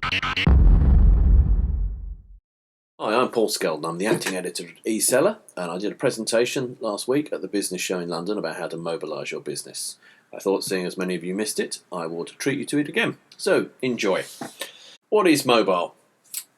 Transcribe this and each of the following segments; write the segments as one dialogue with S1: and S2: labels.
S1: Hi, I'm Paul Skeldon. I'm the acting editor at eSeller, and I did a presentation last week at the business show in London about how to mobilise your business. I thought, seeing as many of you missed it, I would treat you to it again. So, enjoy. What is mobile?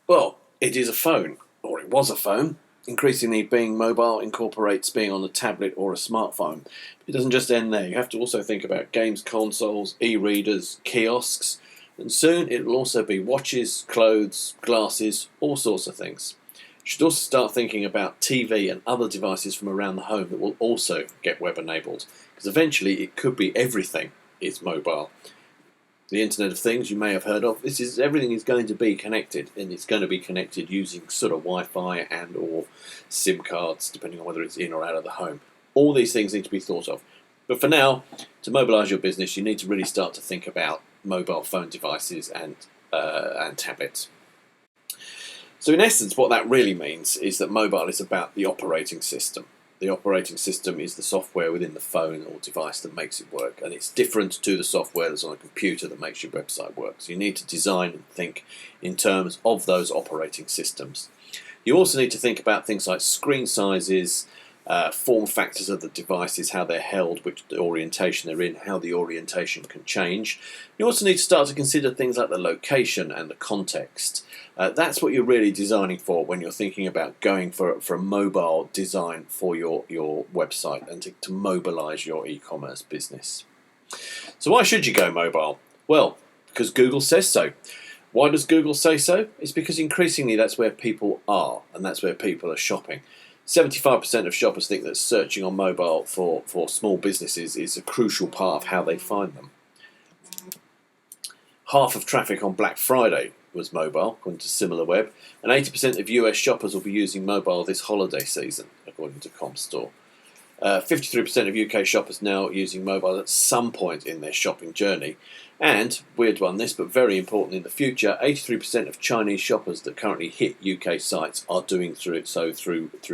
S1: Well, it is a phone, or it was a phone. Increasingly, being mobile incorporates being on a tablet or a smartphone. It doesn't just end there. You have to also think about games consoles, e-readers, kiosks, and soon it will also be watches, clothes, glasses, all sorts of things. You should also start thinking about TV and other devices from around the home that will also get web enabled, because eventually it could be everything is mobile. The Internet of Things you may have heard of, everything is going to be connected, and it's going to be connected using sort of Wi-Fi and or SIM cards, depending on whether it's in or out of the home. All these things need to be thought of. But for now, to mobilise your business, you need to really start to think about mobile phone devices and tablets. So in essence, what that really means is that mobile is about the operating system. The operating system is the software within the phone or device that makes it work, and it's different to the software that's on a computer that makes your website work. So you need to design and think in terms of those operating systems. You also need to think about things like screen sizes, form factors of the devices, how they're held, which orientation they're in, how the orientation can change. You also need to start to consider things like the location and the context. That's what you're really designing for when you're thinking about going for a mobile design for your website and to mobilise your e-commerce business. So why should you go mobile? Well, because Google says so. Why does Google say so? It's because increasingly that's where people are, and that's where people are shopping. 75% of shoppers think that searching on mobile for small businesses is a crucial part of how they find them. Half of traffic on Black Friday was mobile, according to SimilarWeb, and 80% of US shoppers will be using mobile this holiday season, according to ComStore. 53% of UK shoppers now are using mobile at some point in their shopping journey. And, weird one this, but very important in the future, 83% of Chinese shoppers that currently hit UK sites are doing through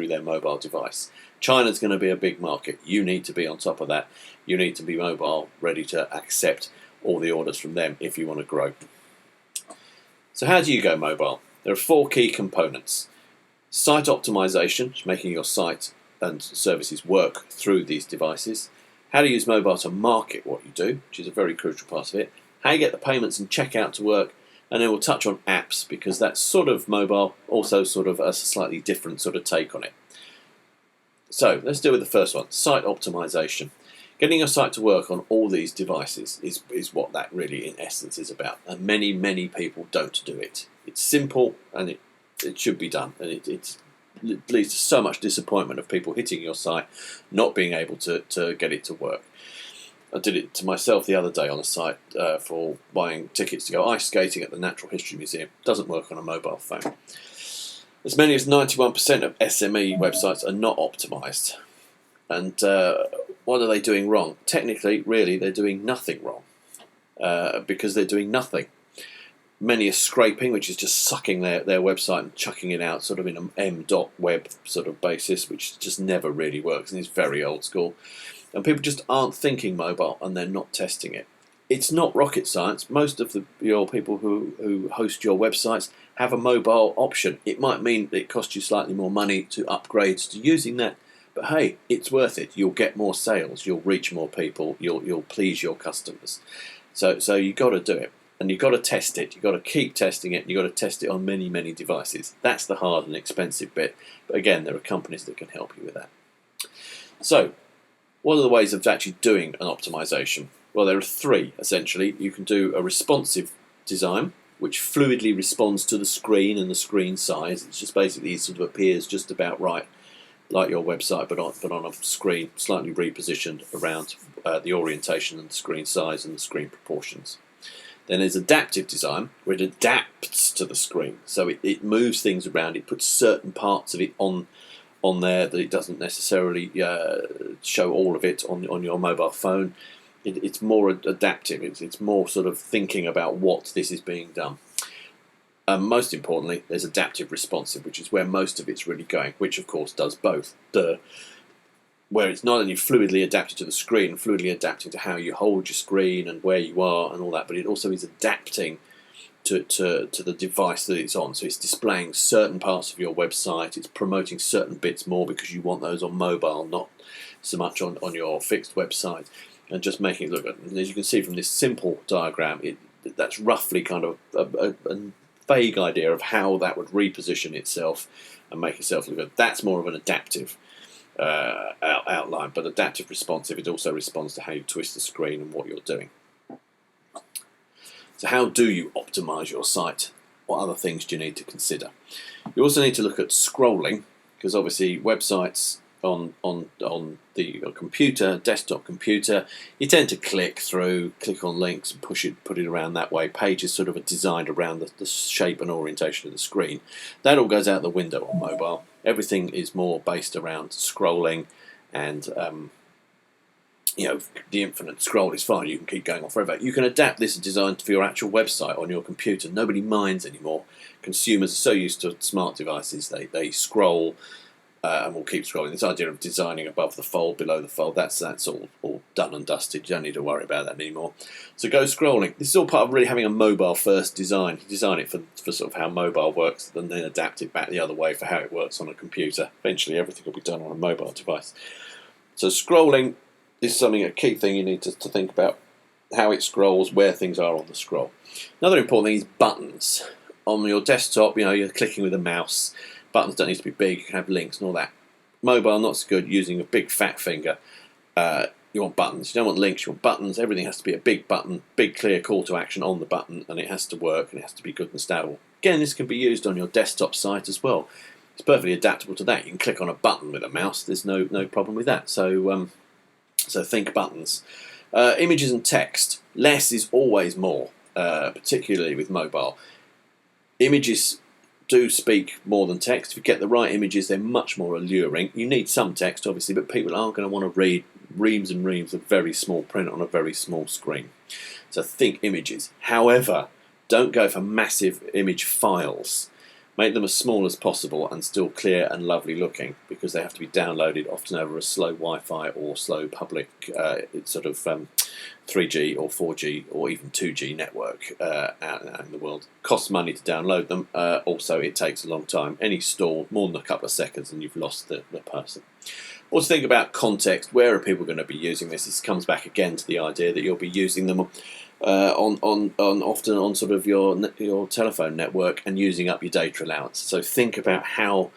S1: their mobile device. China's going to be a big market. You need to be on top of that. You need to be mobile, ready to accept all the orders from them if you want to grow. So how do you go mobile? There are 4 key components. Site optimization, making your site and services work through these devices. How to use mobile to market what you do, which is a very crucial part of it. How you get the payments and checkout to work. And then we'll touch on apps, because that's sort of mobile, also sort of a slightly different sort of take on it. So let's deal with the first one, site optimization. Getting your site to work on all these devices is what that really in essence is about. And many, many people don't do it. It's simple and it should be done. And it leads to so much disappointment of people hitting your site, not being able to get it to work. I did it to myself the other day on a site for buying tickets to go ice skating at the Natural History Museum. It doesn't work on a mobile phone. As many as 91% of SME websites are not optimised. And what are they doing wrong? Technically, really, they're doing nothing wrong because they're doing nothing. Many are scraping, which is just sucking their website and chucking it out sort of in an m.web sort of basis, which just never really works and is very old school. And people just aren't thinking mobile and they're not testing it. It's not rocket science. Most of your people who host your websites have a mobile option. It might mean that it costs you slightly more money to upgrade to using that, but hey, it's worth it. You'll get more sales. You'll reach more people. You'll please your customers. So you've got to do it. And you've got to test it. You've got to keep testing it. You've got to test it on many, many devices. That's the hard and expensive bit. But again, there are companies that can help you with that. So, what are the ways of actually doing an optimization? Well, there are 3, essentially. You can do a responsive design, which fluidly responds to the screen and the screen size. It's just basically sort of appears just about right, like your website, but on a screen, slightly repositioned around the orientation and the screen size and the screen proportions. Then there's adaptive design, where it adapts to the screen. So it moves things around. It puts certain parts of it on there that it doesn't necessarily show all of it on your mobile phone. It's more adaptive. It's more sort of thinking about what this is being done. Most importantly, there's adaptive responsive, which is where most of it's really going, which of course does both. Where it's not only fluidly adapted to the screen, fluidly adapting to how you hold your screen and where you are and all that, but it also is adapting to the device that it's on. So it's displaying certain parts of your website, it's promoting certain bits more because you want those on mobile, not so much on your fixed website, and just making it look good. And as you can see from this simple diagram, that's roughly kind of a vague idea of how that would reposition itself and make itself look good. That's more of an adaptive outline, but adaptive responsive, it also responds to how you twist the screen and what you're doing. So how do you optimize your site? What other things do you need to consider? You also need to look at scrolling, because obviously websites on the computer, desktop computer, you tend to click on links and put it around that way. Pages sort of are designed around the shape and orientation of the screen. That all goes out the window on mobile. Everything is more based around scrolling, and the infinite scroll is fine. You can keep going on forever. You can adapt this design for your actual website on your computer. Nobody minds anymore. Consumers are so used to smart devices. They scroll and will keep scrolling. This idea of designing above the fold, below the fold, that's all done and dusted. You don't need to worry about that anymore. So go scrolling. This is all part of really having a mobile first design. You design it for sort of how mobile works, and then adapt it back the other way for how it works on a computer. Eventually everything will be done on a mobile device. So scrolling is a key thing you need to think about, how it scrolls, where things are on the scroll. Another important thing is buttons. On your desktop, you're clicking with a mouse. Buttons don't need to be big, you can have links and all that. Mobile, not so good, using a big fat finger. You want buttons, you don't want links, you want buttons. Everything has to be a big button, big clear call to action on the button, and it has to work, and it has to be good and stable. Again, this can be used on your desktop site as well. It's perfectly adaptable to that. You can click on a button with a mouse, there's no problem with that. So think buttons. Images and text. Less is always more, particularly with mobile. Images do speak more than text. If you get the right images, they're much more alluring. You need some text, obviously, but people aren't going to want to read reams and reams of very small print on a very small screen. So think images. However, don't go for massive image files. Make them as small as possible and still clear and lovely looking, because they have to be downloaded often over a slow Wi-Fi or slow public 3G or 4G or even 2G network out in the world. Costs money to download them. Also, it takes a long time. Any stall, more than a couple of seconds, and you've lost the person. Also think about context. Where are people going to be using this? This comes back again to the idea that you'll be using them often on sort of your telephone network and using up your data allowance. So think about how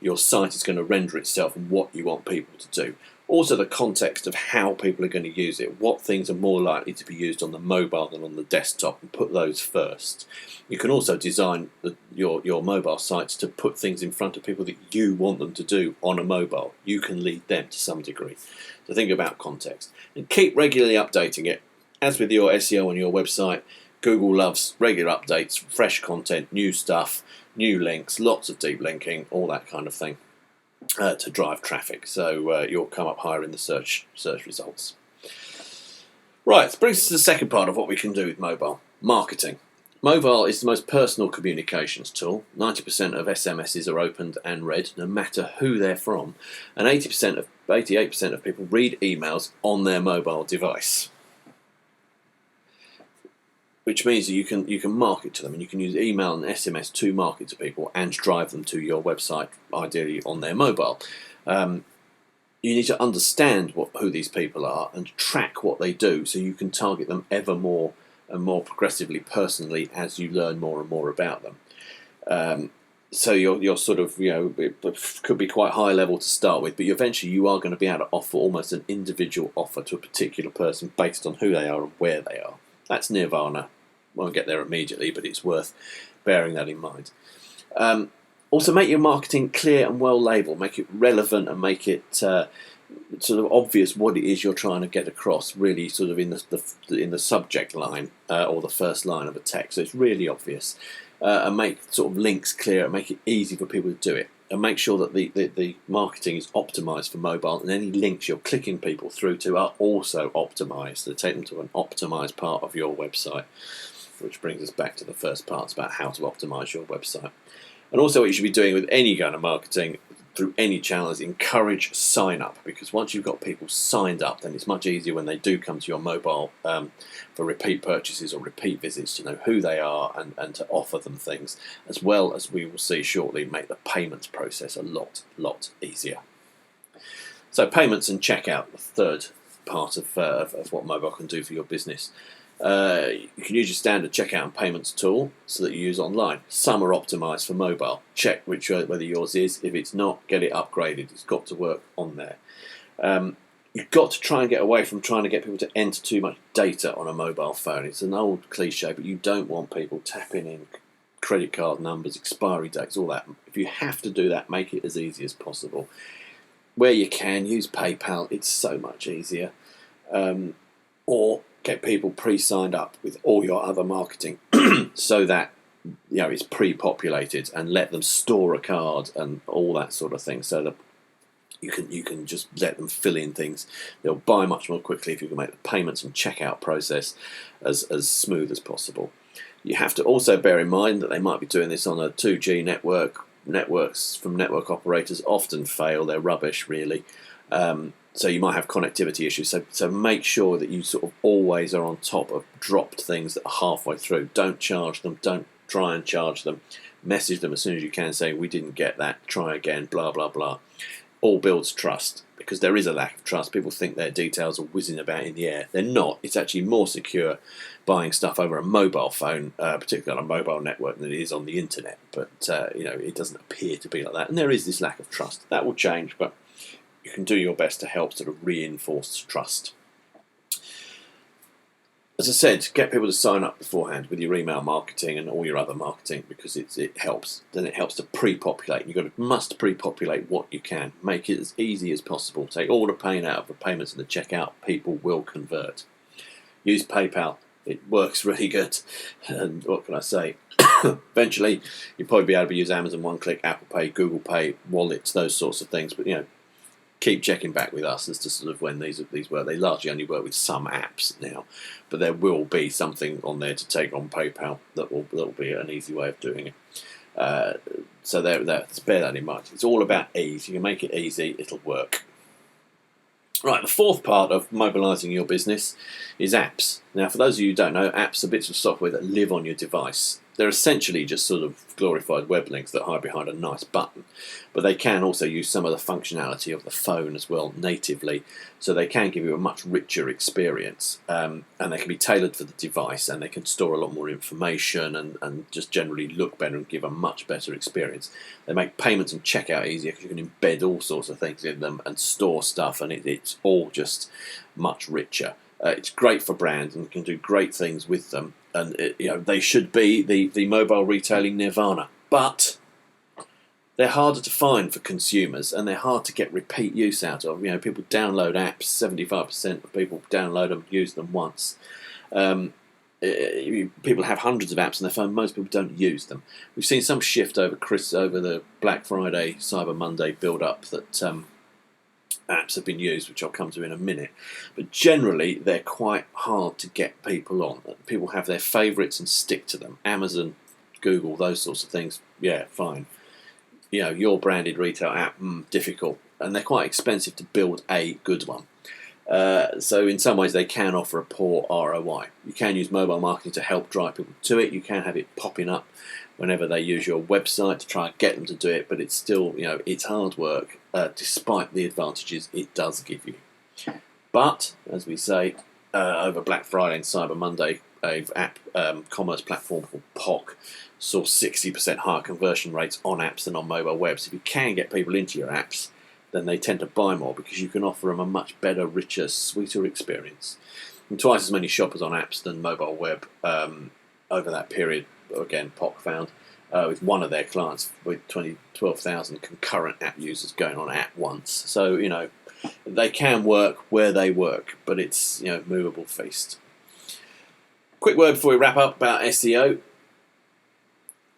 S1: your site is going to render itself and what you want people to do. Also the context of how people are going to use it. What things are more likely to be used on the mobile than on the desktop, and put those first. You can also design your mobile sites to put things in front of people that you want them to do on a mobile. You can lead them to some degree. So think about context and keep regularly updating it. As with your SEO on your website, Google loves regular updates, fresh content, new stuff, new links, lots of deep linking, all that kind of thing to drive traffic. So you'll come up higher in the search results. Right, this brings us to the second part of what we can do with mobile, marketing. Mobile is the most personal communications tool. 90% of SMSs are opened and read, no matter who they're from, and 88% of people read emails on their mobile device. Which means that you can market to them, and you can use email and SMS to market to people and drive them to your website, ideally on their mobile. You need to understand who these people are and track what they do, so you can target them ever more and more progressively personally as you learn more and more about them. So you're sort of, it could be quite high level to start with, but eventually you are going to be able to offer almost an individual offer to a particular person based on who they are and where they are. That's nirvana. Won't get there immediately, but it's worth bearing that in mind. Also, make your marketing clear and well labelled. Make it relevant and make it sort of obvious what it is you're trying to get across. Really, sort of in the subject line or the first line of a text. So it's really obvious, and make sort of links clear and make it easy for people to do it. And make sure that the marketing is optimised for mobile, and any links you're clicking people through to are also optimised. So take them to an optimised part of your website, which brings us back to the first part about how to optimise your website. And also what you should be doing with any kind of marketing, through any channels, encourage sign up, because once you've got people signed up, then it's much easier when they do come to your mobile for repeat purchases or repeat visits to know who they are and to offer them things, as well as we will see shortly make the payments process a lot easier. So payments and checkout, the third part of what mobile can do for your business. You can use your standard checkout and payments tool so that you use online. Some are optimised for mobile. Check whether yours is. If it's not, get it upgraded. It's got to work on there. You've got to try and get away from trying to get people to enter too much data on a mobile phone. It's an old cliche, but you don't want people tapping in credit card numbers, expiry dates, all that. If you have to do that, make it as easy as possible. Where you can, use PayPal. It's so much easier. Or get people pre-signed up with all your other marketing so that it's pre-populated, and let them store a card and all that sort of thing, so that you can just let them fill in things. They'll buy much more quickly if you can make the payments and checkout process as smooth as possible. You have to also bear in mind that they might be doing this on a 2G network. Networks from network operators often fail. They're rubbish, really. So you might have connectivity issues. So make sure that you sort of always are on top of dropped things that are halfway through. Don't charge them. Don't try and charge them. Message them as soon as you can, saying we didn't get that. Try again. Blah blah blah. All builds trust, because there is a lack of trust. People think their details are whizzing about in the air. They're not. It's actually more secure buying stuff over a mobile phone, particularly on a mobile network, than it is on the internet. But it doesn't appear to be like that, and there is this lack of trust. That will change, but you can do your best to help sort of reinforce trust. As I said, get people to sign up beforehand with your email marketing and all your other marketing, because it helps. Then it helps to pre-populate. Must pre-populate what you can. Make it as easy as possible. Take all the pain out of the payments and the checkout. People will convert. Use PayPal. It works really good. And what can I say? Eventually, you'll probably be able to use Amazon One Click, Apple Pay, Google Pay, wallets, those sorts of things. But keep checking back with us as to sort of when these work. They largely only work with some apps now, but there will be something on there to take on PayPal that will be an easy way of doing it. So bear that in mind. It's all about ease. You can make it easy, it'll work. Right, the fourth part of mobilising your business is apps. Now, for those of you who don't know, apps are bits of software that live on your device. They're essentially just sort of glorified web links that hide behind a nice button, but they can also use some of the functionality of the phone as well natively, so they can give you a much richer experience, and they can be tailored for the device, and they can store a lot more information and just generally look better and give a much better experience. They make payments and checkout easier because you can embed all sorts of things in them and store stuff, and it's all just much richer. It's great for brands, and you can do great things with them. And they should be the mobile retailing nirvana, but they're harder to find for consumers, and they're hard to get repeat use out of. People download apps. 75% of people download them, use them once. People have hundreds of apps on their phone. Most people don't use them. We've seen some shift over the Black Friday, Cyber Monday build-up that apps have been used, which I'll come to in a minute. But generally, they're quite hard to get people on. People have their favourites and stick to them. Amazon, Google, those sorts of things, yeah, fine. Your branded retail app, difficult. And they're quite expensive to build a good one. So in some ways, they can offer a poor ROI. You can use mobile marketing to help drive people to it. You can have it popping up whenever they use your website to try and get them to do it, but it's still, it's hard work, despite the advantages it does give you. But, as we say, over Black Friday and Cyber Monday, a app commerce platform called POC saw 60% higher conversion rates on apps than on mobile webs. If you can get people into your apps, then they tend to buy more, because you can offer them a much better, richer, sweeter experience. And twice as many shoppers on apps than mobile web over that period. Again, POC found with one of their clients with 12,000 concurrent app users going on at once. So, they can work where they work, but it's, movable feast. Quick word before we wrap up about SEO.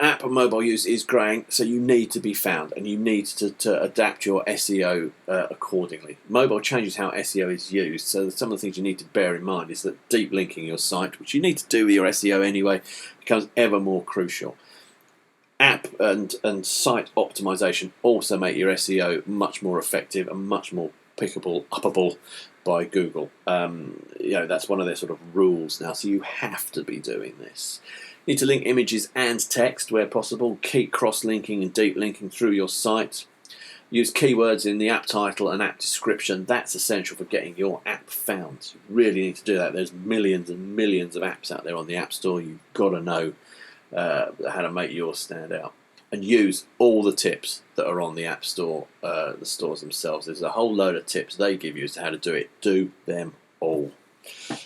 S1: App and mobile use is growing, so you need to be found, and you need to adapt your SEO accordingly. Mobile changes how SEO is used, so some of the things you need to bear in mind is that deep linking your site, which you need to do with your SEO anyway, becomes ever more crucial. app and site optimization also make your SEO much more effective and much more pickable, uppable by Google. That's one of their sort of rules now, so you have to be doing this. You need to link images and text where possible. Keep cross-linking and deep linking through your site. Use keywords in the app title and app description. That's essential for getting your app found. You really need to do that. There's millions and millions of apps out there on the App Store. You've got to know how to make yours stand out. And use all the tips that are on the App Store, the stores themselves. There's a whole load of tips they give you as to how to do it. Do them all.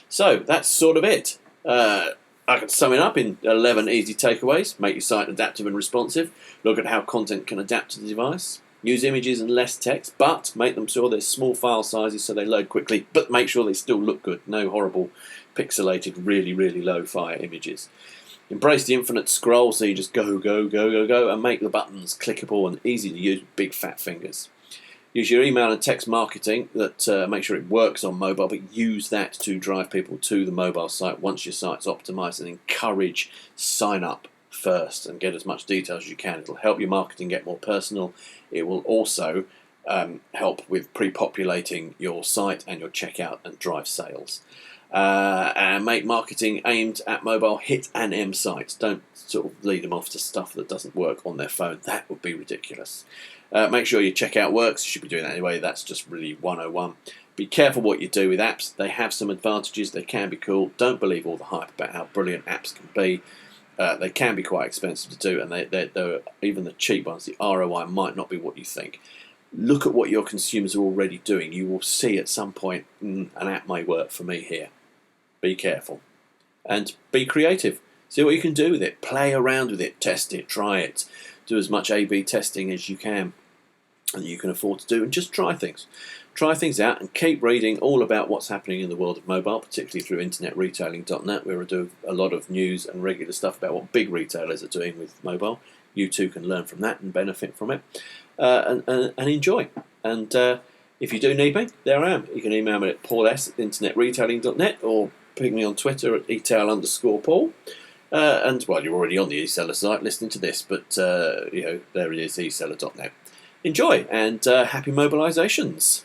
S1: So that's sort of it. I can sum it up in 11 easy takeaways. Make your site adaptive and responsive. Look at how content can adapt to the device. Use images and less text, but make them sure they're small file sizes so they load quickly, but make sure they still look good. No horrible, pixelated, really, really low-fi images. Embrace the infinite scroll, so you just go, go, go, go, go, and make the buttons clickable and easy to use with big fat fingers. Use your email and text marketing that make sure it works on mobile, but use that to drive people to the mobile site once your site's optimized, and encourage sign up first and get as much detail as you can. It'll help your marketing get more personal. It will also help with pre-populating your site and your checkout and drive sales. And make marketing aimed at mobile hit and M sites. Don't sort of lead them off to stuff that doesn't work on their phone. That would be ridiculous. Make sure your checkout works. You should be doing that anyway. That's just really 101. Be careful what you do with apps. They have some advantages. They can be cool. Don't believe all the hype about how brilliant apps can be. They can be quite expensive to do, and they're even the cheap ones, the ROI might not be what you think. Look at what your consumers are already doing. You will see at some point, an app may work for me here. Be careful. And be creative. See what you can do with it. Play around with it. Test it. Try it. Do as much A/B testing as you can and you can afford to do, and just try things. Try things out and keep reading all about what's happening in the world of mobile, particularly through internetretailing.net, where we do a lot of news and regular stuff about what big retailers are doing with mobile. You too can learn from that and benefit from it and enjoy. And if you do need me, there I am. You can email me at pauls@internetretailing.net or ping me on Twitter at etail_Paul. And well, you're already on the eSeller site listening to this, but there it is, eSeller.net. Enjoy and happy mobilisations.